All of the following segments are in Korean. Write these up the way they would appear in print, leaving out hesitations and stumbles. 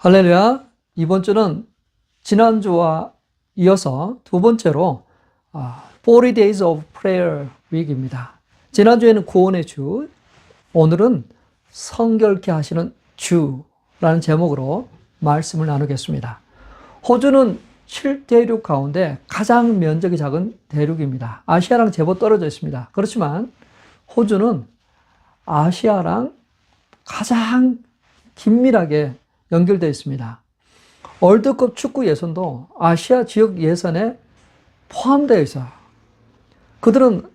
할렐루야. 이번 주는 지난주와 이어서 두 번째로 40 Days of Prayer Week입니다. 지난주에는 구원의 주, 오늘은 성결케 하시는 주라는 제목으로 말씀을 나누겠습니다. 호주는 7대륙 가운데 가장 면적이 작은 대륙입니다. 아시아랑 제법 떨어져 있습니다. 그렇지만 호주는 아시아랑 가장 긴밀하게 연결되어 있습니다. 월드컵 축구 예선도 아시아 지역 예선에 포함되어 있어요. 그들은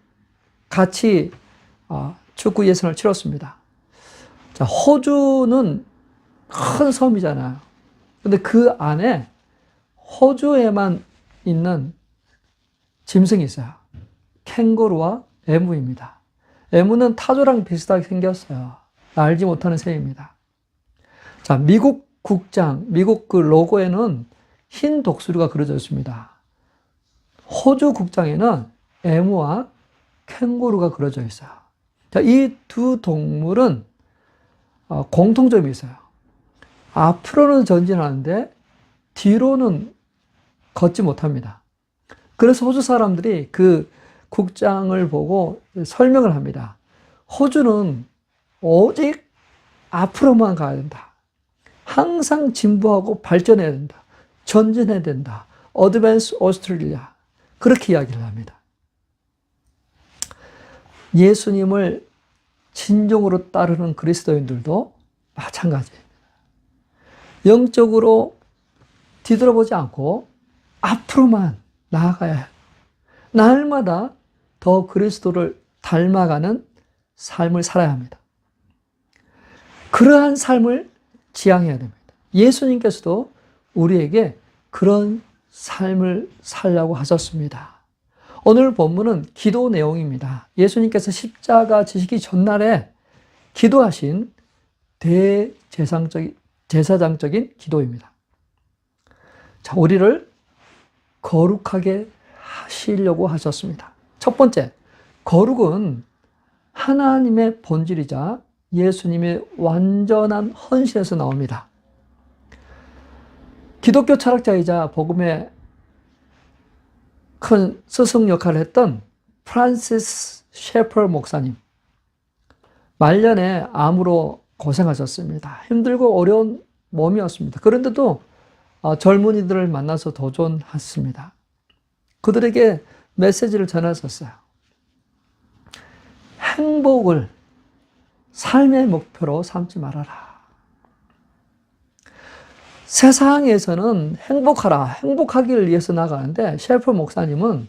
같이 축구 예선을 치렀습니다. 자, 호주는 큰 섬이잖아요. 근데 그 안에 호주에만 있는 짐승이 있어요. 캥거루와 에무입니다. 에무는 타조랑 비슷하게 생겼어요. 날지 못하는 새입니다. 자, 미국 국장, 미국 그 로고에는 흰 독수리가 그려져 있습니다. 호주 국장에는 에무와 캥거루가 그려져 있어요. 자, 이 두 동물은 공통점이 있어요. 앞으로는 전진하는데 뒤로는 걷지 못합니다. 그래서 호주 사람들이 그 국장을 보고 설명을 합니다. 호주는 오직 앞으로만 가야 된다. 항상 진보하고 발전해야 된다. 전진해야 된다. 어드밴스 오스트레일리아. 그렇게 이야기를 합니다. 예수님을 진정으로 따르는 그리스도인들도 마찬가지입니다. 영적으로 뒤돌아보지 않고 앞으로만 나아가야 해요. 날마다 더 그리스도를 닮아가는 삶을 살아야 합니다. 그러한 삶을 지향해야 됩니다. 예수님께서도 우리에게 그런 삶을 살라고 하셨습니다. 오늘 본문은 기도 내용입니다. 예수님께서 십자가 지시기 전날에 기도하신 제사장적인 기도입니다. 자, 우리를 거룩하게 하시려고 하셨습니다. 첫 번째, 거룩은 하나님의 본질이자 예수님의 완전한 헌신에서 나옵니다. 기독교 철학자이자 복음의 큰 스승 역할을 했던 프란시스 셰퍼 목사님, 말년에 암으로 고생하셨습니다. 힘들고 어려운 몸이었습니다. 그런데도 젊은이들을 만나서 도전했습니다. 그들에게 메시지를 전했었어요. 행복을 삶의 목표로 삼지 말아라. 세상에서는 행복하라, 행복하기를 위해서 나가는데 셰퍼 목사님은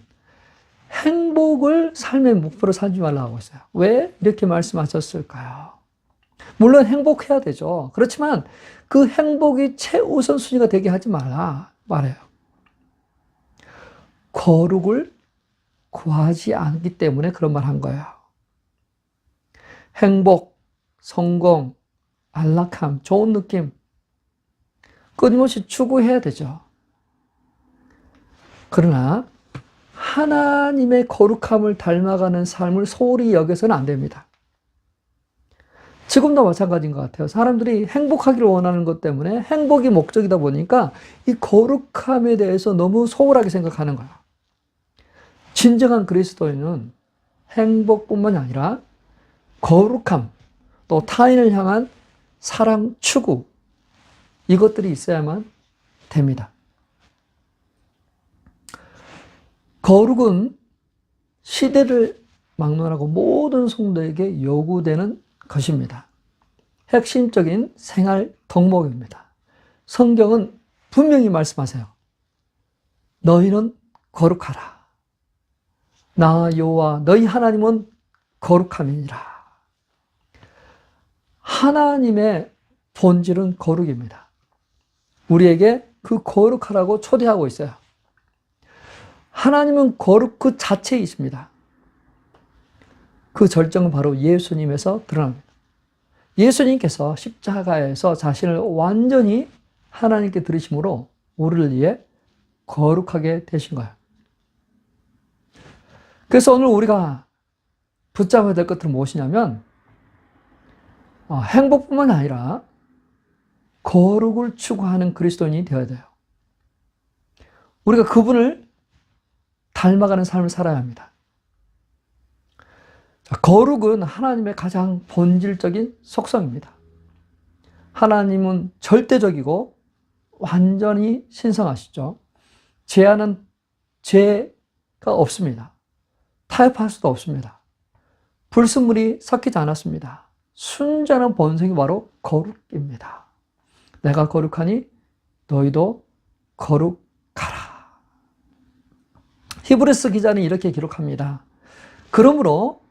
행복을 삶의 목표로 삼지 말라고 하고 있어요. 왜 이렇게 말씀하셨을까요? 물론 행복해야 되죠. 그렇지만 그 행복이 최우선순위가 되게 하지 말아요. 거룩을 구하지 않기 때문에 그런 말 한 거예요. 행복, 성공, 안락함, 좋은 느낌 끊임없이 추구해야 되죠. 그러나 하나님의 거룩함을 닮아가는 삶을 소홀히 여겨서는 안 됩니다. 지금도 마찬가지인 것 같아요. 사람들이 행복하기를 원하는 것 때문에 행복이 목적이다 보니까 이 거룩함에 대해서 너무 소홀하게 생각하는 거예요. 진정한 그리스도인은 행복뿐만 아니라 거룩함, 또 타인을 향한 사랑, 추구, 이것들이 있어야만 됩니다. 거룩은 시대를 막론하고 모든 성도에게 요구되는 것입니다. 핵심적인 생활 덕목입니다. 성경은 분명히 말씀하세요. 너희는 거룩하라. 나 여호와 너희 하나님은 거룩함이니라. 하나님의 본질은 거룩입니다. 우리에게 그 거룩하라고 초대하고 있어요. 하나님은 거룩 그 자체에 있습니다. 그 절정은 바로 예수님에서 드러납니다. 예수님께서 십자가에서 자신을 완전히 하나님께 드리심으로 우리를 위해 거룩하게 되신 거예요. 그래서 오늘 우리가 붙잡아야 될 것들은 무엇이냐면 행복뿐만 아니라 거룩을 추구하는 그리스도인이 되어야 돼요. 우리가 그분을 닮아가는 삶을 살아야 합니다. 자, 거룩은 하나님의 가장 본질적인 속성입니다. 하나님은 절대적이고 완전히 신성하시죠. 죄는 죄가 없습니다. 타협할 수도 없습니다. 불순물이 섞이지 않았습니다. 순전한 본성이 바로 거룩입니다. 내가 거룩하니 너희도 거룩하라. 히브리서 기자는 이렇게 기록합니다. 그러므로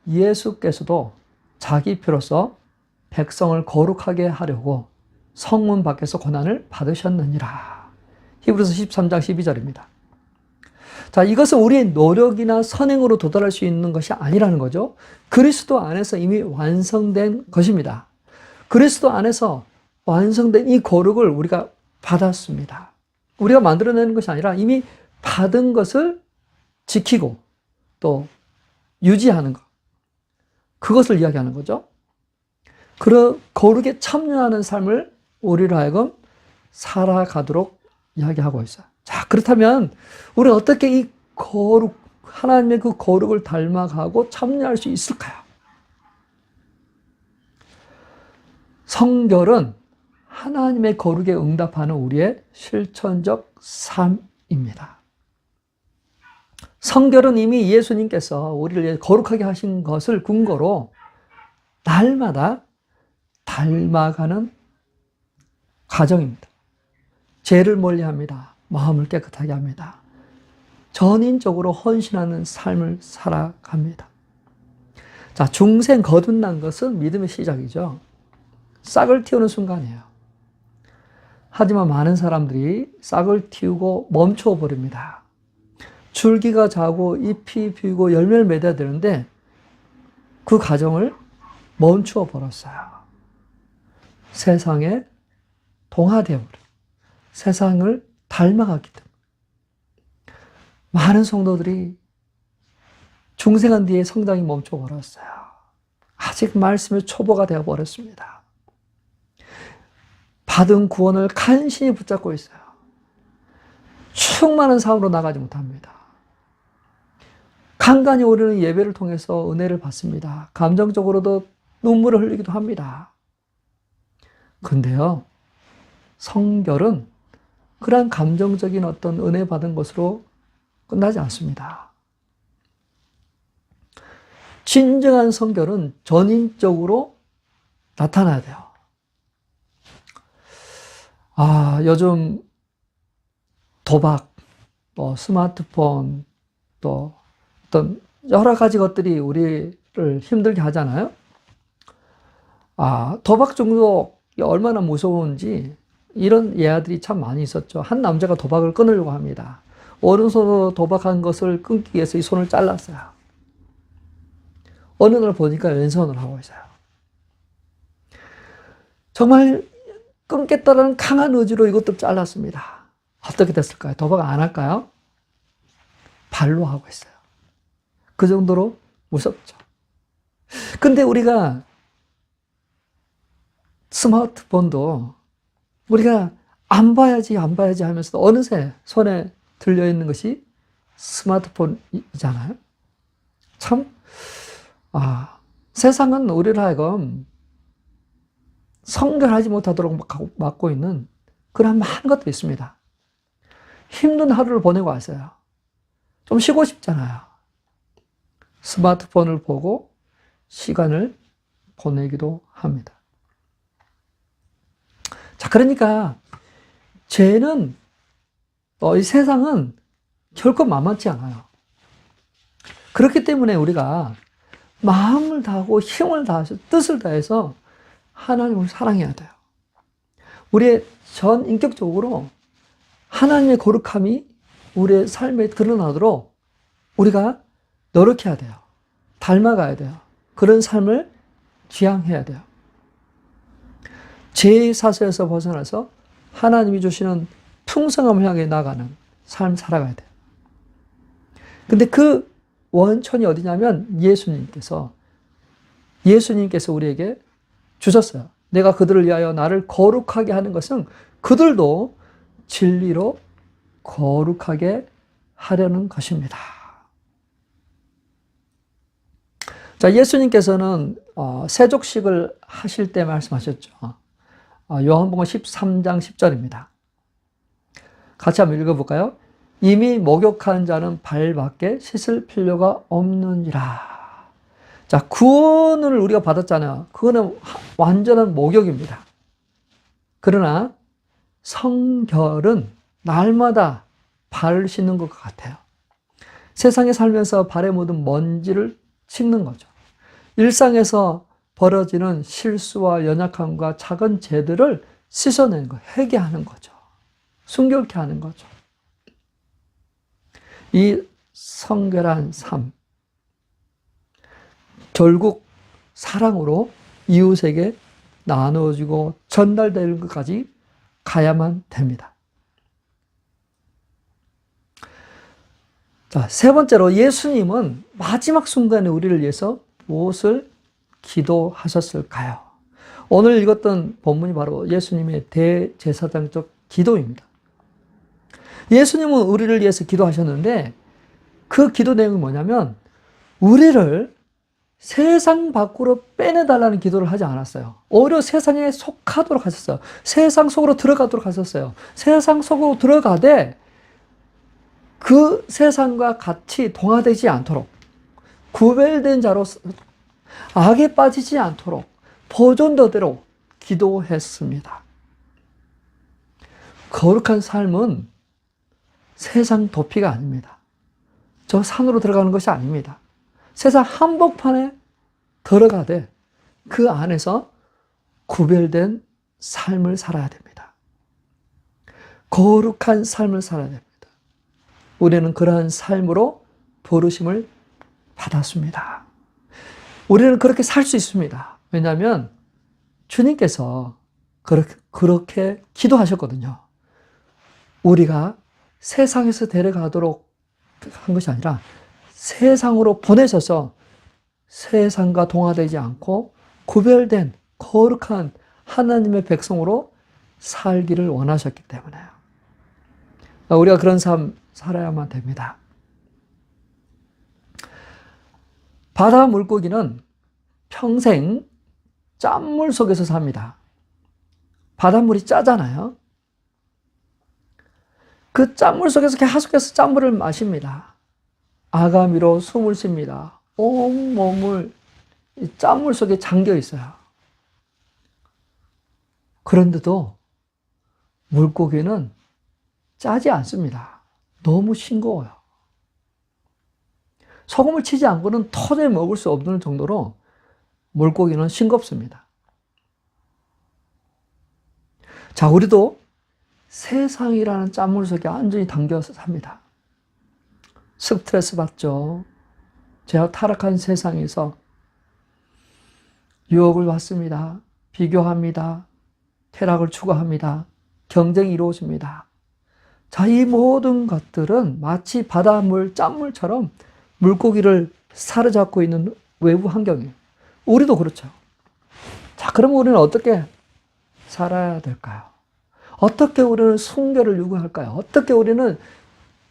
예수께서도 자기 피로써 백성을 거룩하게 하려고 성문 밖에서 고난을 받으셨느니라. 히브리서 13장 12절입니다. 자, 이것은 우리의 노력이나 선행으로 도달할 수 있는 것이 아니라는 거죠. 그리스도 안에서 이미 완성된 것입니다. 그리스도 안에서 완성된 이 거룩을 우리가 받았습니다. 우리가 만들어내는 것이 아니라 이미 받은 것을 지키고 또 유지하는 것. 그것을 이야기하는 거죠. 그런 거룩에 참여하는 삶을 우리로 하여금 살아가도록 이야기하고 있어요. 자, 그렇다면 우리는 어떻게 이 거룩, 하나님의 그 거룩을 닮아가고 참여할 수 있을까요? 성결은 하나님의 거룩에 응답하는 우리의 실천적 삶입니다. 성결은 이미 예수님께서 우리를 거룩하게 하신 것을 근거로 날마다 닮아가는 과정입니다. 죄를 멀리합니다. 마음을 깨끗하게 합니다. 전인적으로 헌신하는 삶을 살아갑니다. 자, 중생 거듭난 것은 믿음의 시작이죠. 싹을 틔우는 순간이에요. 하지만 많은 사람들이 싹을 틔우고 멈춰 버립니다. 줄기가 자고 잎이 피고 열매를 맺어야 되는데 그 과정을 멈추어 버렸어요. 세상에 동화되어 버려요. 세상을 닮아갔기 때문에. 많은 성도들이 중생한 뒤에 성장이 멈춰 버렸어요. 아직 말씀의 초보가 되어 버렸습니다. 받은 구원을 간신히 붙잡고 있어요. 충만한 삶으로 나가지 못합니다. 간간히 우리는 예배를 통해서 은혜를 받습니다. 감정적으로도 눈물을 흘리기도 합니다. 그런데요, 성결은 그러한 감정적인 어떤 은혜 받은 것으로 끝나지 않습니다. 진정한 성결은 전인적으로 나타나야 돼요. 요즘 도박, 또 스마트폰, 또 어떤 여러 가지 것들이 우리를 힘들게 하잖아요. 도박 중독이 얼마나 무서운지 이런 예화들이 참 많이 있었죠. 한 남자가 도박을 끊으려고 합니다. 오른손으로 도박한 것을 끊기 위해서 이 손을 잘랐어요. 어느 날 보니까 왼손으로 하고 있어요. 정말 끊겠다라는 강한 의지로 이것도 잘랐습니다. 어떻게 됐을까요? 도박 안 할까요? 발로 하고 있어요. 그 정도로 무섭죠. 근데 우리가 스마트폰도 우리가 안 봐야지 하면서 어느새 손에 들려있는 것이 스마트폰이잖아요. 참, 세상은 우리를 하여금 성결하지 못하도록 막고 있는 그런 많은 것도 있습니다. 힘든 하루를 보내고 왔어요. 좀 쉬고 싶잖아요. 스마트폰을 보고 시간을 보내기도 합니다. 자, 그러니까 죄는 이 세상은 결코 만만치 않아요. 그렇기 때문에 우리가 마음을 다하고 힘을 다해서 뜻을 다해서 하나님을 사랑해야 돼요. 우리의 전 인격적으로 하나님의 거룩함이 우리의 삶에 드러나도록 우리가 노력해야 돼요. 닮아가야 돼요. 그런 삶을 지향해야 돼요. 죄의 사슬에서 벗어나서 하나님이 주시는 풍성함을 향해 나가는 삶 살아가야 돼요. 근데 그 원천이 어디냐면 예수님께서 우리에게 주셨어요. 내가 그들을 위하여 나를 거룩하게 하는 것은 그들도 진리로 거룩하게 하려는 것입니다. 자, 예수님께서는 세족식을 하실 때 말씀하셨죠. 요한복음 13장 10절입니다. 같이 한번 읽어볼까요? 이미 목욕한 자는 발밖에 씻을 필요가 없느니라. 자, 구원을 우리가 받았잖아요. 그거는 완전한 목욕입니다. 그러나 성결은 날마다 발을 씻는 것 같아요. 세상에 살면서 발에 묻은 먼지를 씻는 거죠. 일상에서 벌어지는 실수와 연약함과 작은 죄들을 씻어내는 거, 회개하는 거죠. 순결케 하는 거죠. 이 성결한 삶, 결국 사랑으로 이웃에게 나누어지고 전달되는 것까지 가야만 됩니다. 자, 세 번째로 예수님은 마지막 순간에 우리를 위해서 무엇을 기도하셨을까요? 오늘 읽었던 본문이 바로 예수님의 대제사장적 기도입니다. 예수님은 우리를 위해서 기도하셨는데 그 기도 내용이 뭐냐면 우리를 세상 밖으로 빼내달라는 기도를 하지 않았어요. 오히려 세상에 속하도록 하셨어요. 세상 속으로 들어가도록 하셨어요. 세상 속으로 들어가되 그 세상과 같이 동화되지 않도록 구별된 자로 악에 빠지지 않도록 보존되도록 기도했습니다. 거룩한 삶은 세상 도피가 아닙니다. 저 산으로 들어가는 것이 아닙니다. 세상 한복판에 들어가되 그 안에서 구별된 삶을 살아야 됩니다. 거룩한 삶을 살아야 됩니다. 우리는 그러한 삶으로 부르심을 받았습니다. 우리는 그렇게 살 수 있습니다. 왜냐하면 주님께서 그렇게 기도하셨거든요. 우리가 세상에서 데려가도록 한 것이 아니라 세상으로 보내셔서 세상과 동화되지 않고 구별된 거룩한 하나님의 백성으로 살기를 원하셨기 때문에요. 우리가 그런 삶 살아야만 됩니다. 바다 물고기는 평생 짠물 속에서 삽니다. 바닷물이 짜잖아요. 그 짠물 속에서 계속해서 짠물을 마십니다. 아가미로 숨을 쉽니다. 온 몸을 짠물 속에 잠겨 있어요. 그런데도 물고기는 짜지 않습니다. 너무 싱거워요. 소금을 치지 않고는 도저히 먹을 수 없는 정도로 물고기는 싱겁습니다. 자, 우리도 세상이라는 짠물 속에 완전히 담겨서 삽니다. 스트레스 받죠. 제가 타락한 세상에서 유혹을 받습니다. 비교합니다. 쾌락을 추구합니다. 경쟁이 이루어집니다. 자, 이 모든 것들은 마치 바닷물, 짠물처럼 물고기를 사로잡고 있는 외부 환경이에요. 우리도 그렇죠. 자, 그럼 우리는 어떻게 살아야 될까요? 어떻게 우리는 순결을 요구할까요? 어떻게 우리는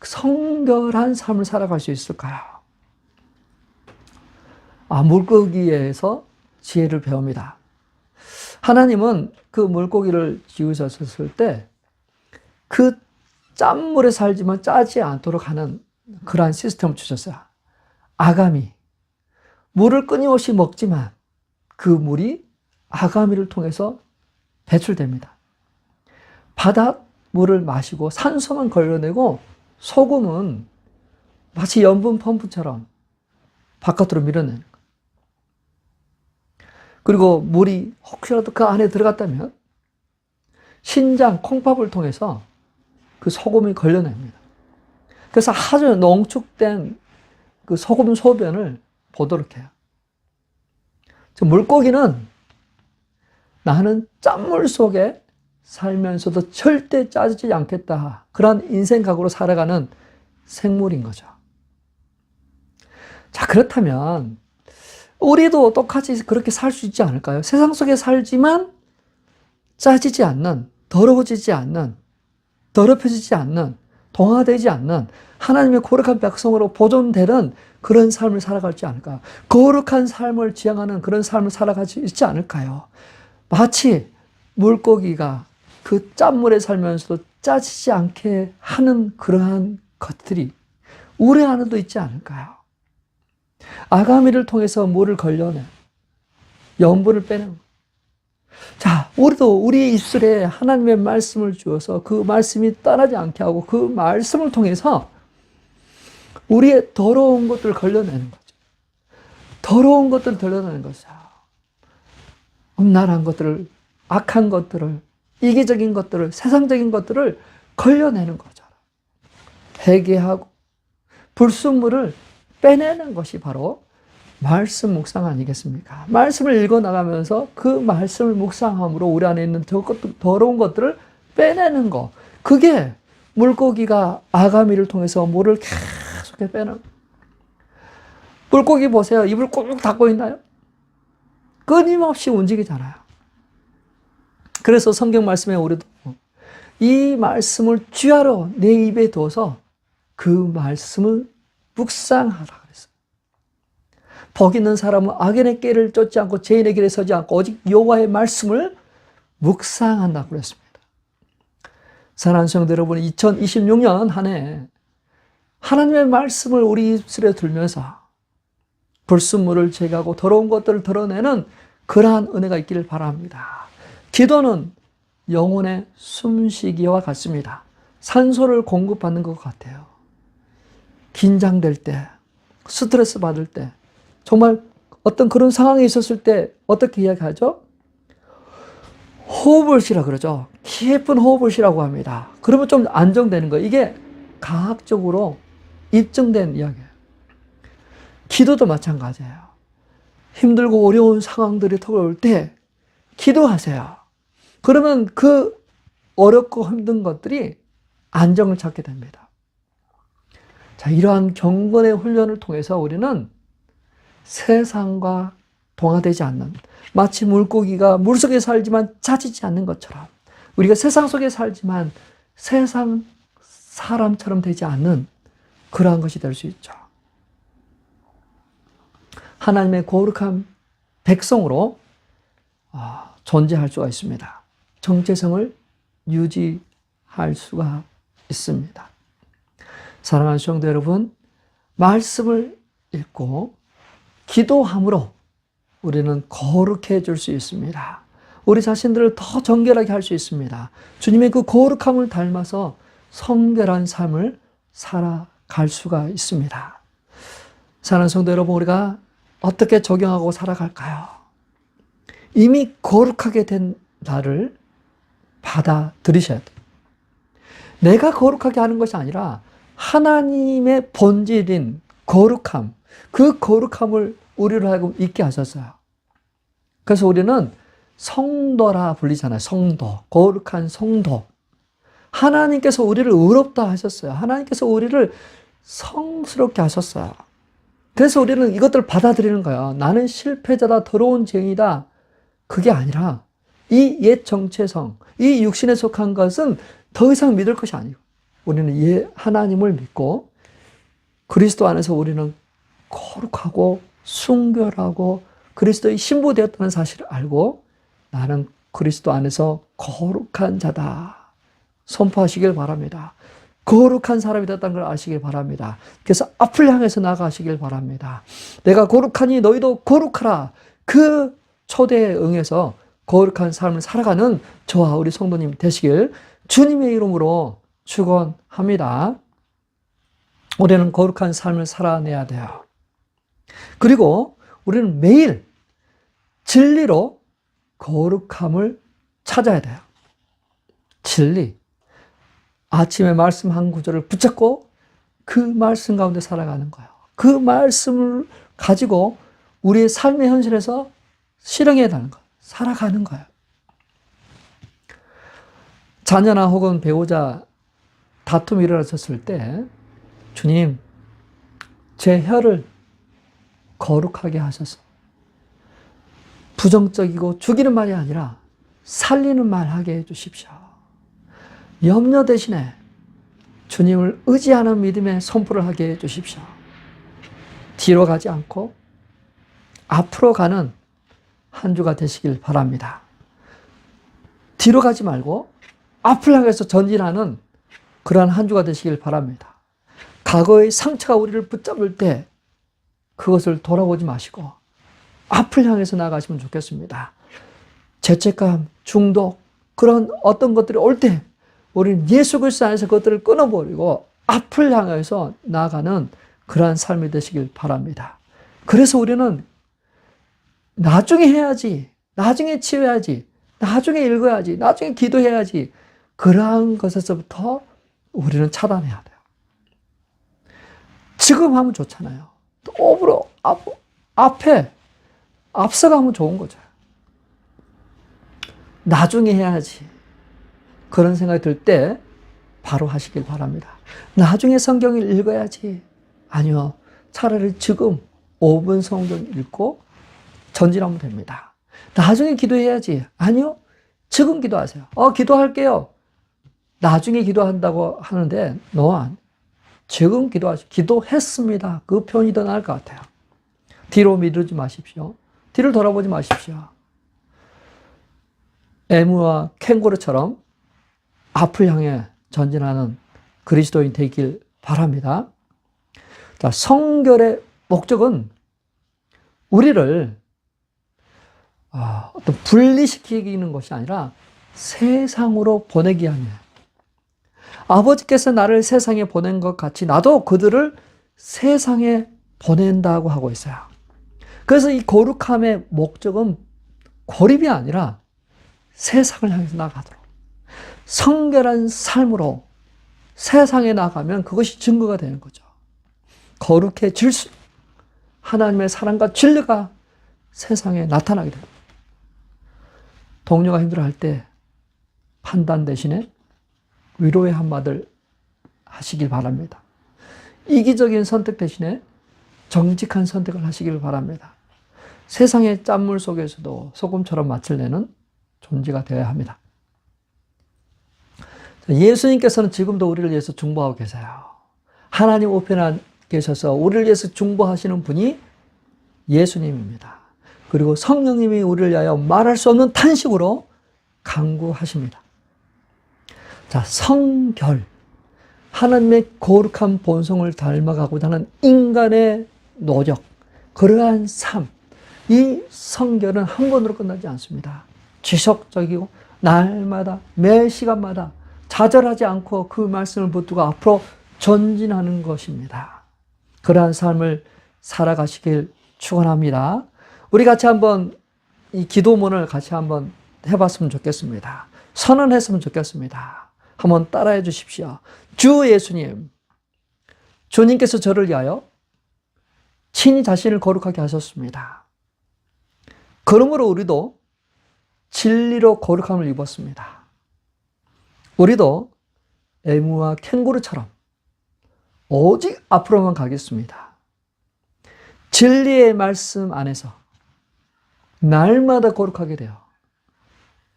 성결한 삶을 살아갈 수 있을까요? 물고기에서 지혜를 배웁니다. 하나님은 그 물고기를 지으셨을 때 그 짠물에 살지만 짜지 않도록 하는 그러한 시스템을 주셨어요. 아가미. 물을 끊임없이 먹지만 그 물이 아가미를 통해서 배출됩니다. 바닷물을 마시고 산소만 걸러내고 소금은 마치 염분 펌프처럼 바깥으로 밀어내는 거예요. 그리고 물이 혹시라도 그 안에 들어갔다면 신장, 콩밥을 통해서 그 소금이 걸려냅니다. 그래서 아주 농축된 그 소금 소변을 보도록 해요. 물고기는 나는 짠물 속에 살면서도 절대 짜지 않겠다. 그런 인생 각오로 살아가는 생물인 거죠. 자, 그렇다면 우리도 똑같이 그렇게 살 수 있지 않을까요? 세상 속에 살지만 짜지지 않는, 더러워지지 않는, 더럽혀지지 않는, 동화되지 않는 하나님의 거룩한 백성으로 보존되는 그런 삶을 살아갈지 않을까? 거룩한 삶을 지향하는 그런 삶을 살아가지 있지 않을까요? 마치 물고기가 그 짠물에 살면서도 짜지지 않게 하는 그러한 것들이 우리 안에도 있지 않을까요? 아가미를 통해서 물을 걸려내 염분을 빼는 것. 자, 우리도 우리 입술에 하나님의 말씀을 주어서 그 말씀이 떠나지 않게 하고 그 말씀을 통해서 우리의 더러운 것들을 걸려내는 거죠. 더러운 것들을 걸려내는 거죠. 음란한 것들을, 악한 것들을, 이기적인 것들을, 세상적인 것들을 걸려내는 거죠. 회개하고 불순물을 빼내는 것이 바로 말씀 묵상 아니겠습니까? 말씀을 읽어나가면서 그 말씀을 묵상함으로 우리 안에 있는 더러운 것들을 빼내는 것. 그게 물고기가 아가미를 통해서 물을 계속 빼는. 물고기 보세요. 입을 꾹 닫고 있나요? 끊임없이 움직이잖아요. 그래서 성경 말씀에 우리도 이 말씀을 쥐하러 내 입에 둬서 그 말씀을 묵상하라 그랬어요. 복 있는 사람은 악인의 길을 쫓지 않고 죄인의 길에 서지 않고 오직 여호와의 말씀을 묵상한다고 그랬습니다. 사랑하는 성도 여러분, 2026년 한 해 하나님의 말씀을 우리 입술에 들면서 불순물을 제거하고 더러운 것들을 드러내는 그러한 은혜가 있기를 바랍니다. 기도는 영혼의 숨쉬기와 같습니다. 산소를 공급받는 것 같아요. 긴장될 때, 스트레스 받을 때, 정말 어떤 그런 상황이 있었을 때 어떻게 이야기하죠? 호흡을 쉬라 그러죠. 깊은 호흡을 쉬라고 합니다. 그러면 좀 안정되는 거예요. 이게 과학적으로 입증된 이야기예요. 기도도 마찬가지예요. 힘들고 어려운 상황들이 다가올 때 기도하세요. 그러면 그 어렵고 힘든 것들이 안정을 찾게 됩니다. 자, 이러한 경건의 훈련을 통해서 우리는 세상과 동화되지 않는, 마치 물고기가 물속에 살지만 짜지지 않는 것처럼 우리가 세상 속에 살지만 세상 사람처럼 되지 않는 그러한 것이 될 수 있죠. 하나님의 거룩한 백성으로 존재할 수가 있습니다. 정체성을 유지할 수가 있습니다. 사랑하는 성도 여러분, 말씀을 읽고 기도함으로 우리는 거룩해질 수 있습니다. 우리 자신들을 더 정결하게 할 수 있습니다. 주님의 그 거룩함을 닮아서 성결한 삶을 살아갈 수가 있습니다. 사랑하는 성도 여러분, 우리가 어떻게 적용하고 살아갈까요? 이미 거룩하게 된 나를 받아들이셔야 돼요. 내가 거룩하게 하는 것이 아니라 하나님의 본질인 거룩함, 그 거룩함을 우리로 하여금 있게 하셨어요. 그래서 우리는 성도라 불리잖아요. 성도, 거룩한 성도. 하나님께서 우리를 의롭다 하셨어요. 하나님께서 우리를 성스럽게 하셨어요. 그래서 우리는 이것들을 받아들이는 거예요. 나는 실패자다, 더러운 죄인이다. 그게 아니라 이 옛 정체성, 이 육신에 속한 것은 더 이상 믿을 것이 아니고 우리는 하나님을 믿고 그리스도 안에서 우리는 거룩하고 순결하고 그리스도의 신부되었다는 사실을 알고 나는 그리스도 안에서 거룩한 자다 선포하시길 바랍니다. 거룩한 사람이 됐다는 걸 아시길 바랍니다. 그래서 앞을 향해서 나가시길 바랍니다. 내가 거룩하니 너희도 거룩하라. 그 초대에 응해서 거룩한 삶을 살아가는 저와 우리 성도님 되시길 주님의 이름으로 축원합니다. 우리는 거룩한 삶을 살아내야 돼요. 그리고 우리는 매일 진리로 거룩함을 찾아야 돼요. 진리. 아침에 말씀 한 구절을 붙잡고 그 말씀 가운데 살아가는 거예요. 그 말씀을 가지고 우리의 삶의 현실에서 실행해야 하는 거예요. 살아가는 거예요. 자녀나 혹은 배우자 다툼이 일어났을 때 주님, 제 혀를 거룩하게 하셔서 부정적이고 죽이는 말이 아니라 살리는 말 하게 해주십시오. 염려 대신에 주님을 의지하는 믿음의 선포를 하게 해주십시오. 뒤로 가지 않고 앞으로 가는 한 주가 되시길 바랍니다. 뒤로 가지 말고 앞을 향해서 전진하는 그러한 한 주가 되시길 바랍니다. 과거의 상처가 우리를 붙잡을 때 그것을 돌아보지 마시고 앞을 향해서 나가시면 좋겠습니다. 죄책감, 중독, 그런 어떤 것들이 올 때 우리는 예수 그리스도 안에서 그것들을 끊어버리고 앞을 향해서 나아가는 그러한 삶이 되시길 바랍니다. 그래서 우리는 나중에 해야지, 나중에 치워야지, 나중에 읽어야지, 나중에 기도해야지, 그러한 것에서부터 우리는 차단해야 돼요. 지금 하면 좋잖아요. 오브로 앞에 앞서가면 좋은 거죠. 나중에 해야지. 그런 생각이 들 때 바로 하시길 바랍니다. 나중에 성경을 읽어야지. 아니요. 차라리 지금 5분 성경 읽고 전진하면 됩니다. 나중에 기도해야지. 아니요. 지금 기도하세요. 기도할게요. 나중에 기도한다고 하는데 지금 기도했습니다. 그 표현이 더 나을 것 같아요. 뒤로 미루지 마십시오. 뒤를 돌아보지 마십시오. 에무와 캥거루처럼 앞을 향해 전진하는 그리스도인 되길 바랍니다. 자, 성결의 목적은 우리를 어떤 분리시키는 것이 아니라 세상으로 보내기 위함이에요. 아버지께서 나를 세상에 보낸 것 같이 나도 그들을 세상에 보낸다고 하고 있어요. 그래서 이 거룩함의 목적은 고립이 아니라 세상을 향해서 나가도록 성결한 삶으로 세상에 나가면 그것이 증거가 되는 거죠. 거룩해질 수, 하나님의 사랑과 진리가 세상에 나타나게 됩니다. 동료가 힘들어할 때 판단 대신에 위로의 한마디를 하시길 바랍니다. 이기적인 선택 대신에 정직한 선택을 하시길 바랍니다. 세상의 짠물 속에서도 소금처럼 맛을 내는 존재가 되어야 합니다. 예수님께서는 지금도 우리를 위해서 중보하고 계세요. 하나님 우편에 계셔서 우리를 위해서 중보하시는 분이 예수님입니다. 그리고 성령님이 우리를 위하여 말할 수 없는 탄식으로 간구하십니다. 자, 성결. 하나님의 거룩한 본성을 닮아가고자 하는 인간의 노력, 그러한 삶. 이 성결은 한 번으로 끝나지 않습니다. 지속적이고 날마다 매 시간마다 좌절하지 않고 그 말씀을 붙들고 앞으로 전진하는 것입니다. 그러한 삶을 살아가시길 축원합니다. 우리 같이 한번 이 기도문을 같이 한번 해봤으면 좋겠습니다. 선언했으면 좋겠습니다. 한번 따라해 주십시오. 주 예수님, 주님께서 저를 위하여 친히 자신을 거룩하게 하셨습니다. 그러므로 우리도 진리로 거룩함을 입었습니다. 우리도 에무와 캥거루처럼 오직 앞으로만 가겠습니다. 진리의 말씀 안에서 날마다 거룩하게 되어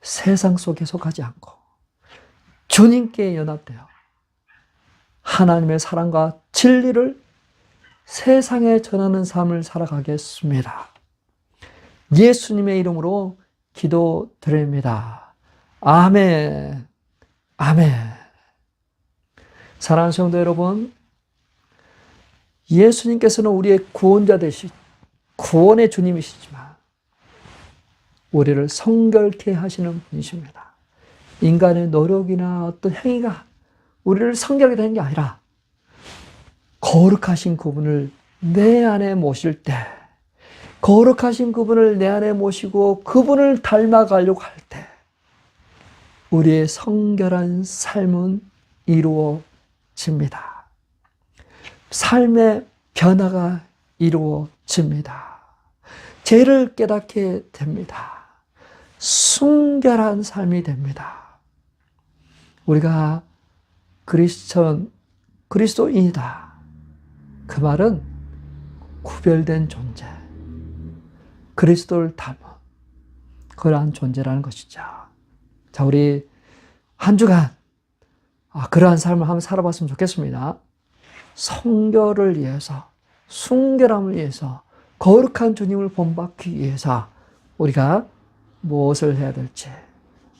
세상 속에 속하지 않고 주님께 연합되어 하나님의 사랑과 진리를 세상에 전하는 삶을 살아가겠습니다. 예수님의 이름으로 기도드립니다. 아멘. 아멘. 사랑하는 성도 여러분, 예수님께서는 우리의 구원자 되시, 구원의 주님이시지만 우리를 성결케 하시는 분이십니다. 인간의 노력이나 어떤 행위가 우리를 성결하게 되는 게 아니라 거룩하신 그분을 내 안에 모실 때, 거룩하신 그분을 내 안에 모시고 그분을 닮아가려고 할 때 우리의 성결한 삶은 이루어집니다. 삶의 변화가 이루어집니다. 죄를 깨닫게 됩니다. 순결한 삶이 됩니다. 우리가 그리스도인이다. 그 말은 구별된 존재, 그리스도를 닮은 그러한 존재라는 것이죠. 자, 우리 한 주간 그러한 삶을 한번 살아봤으면 좋겠습니다. 성결을 위해서, 순결함을 위해서, 거룩한 주님을 본받기 위해서 우리가 무엇을 해야 될지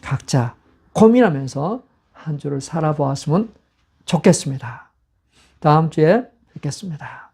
각자 고민하면서 한 주를 살아보았으면 좋겠습니다. 다음 주에 뵙겠습니다.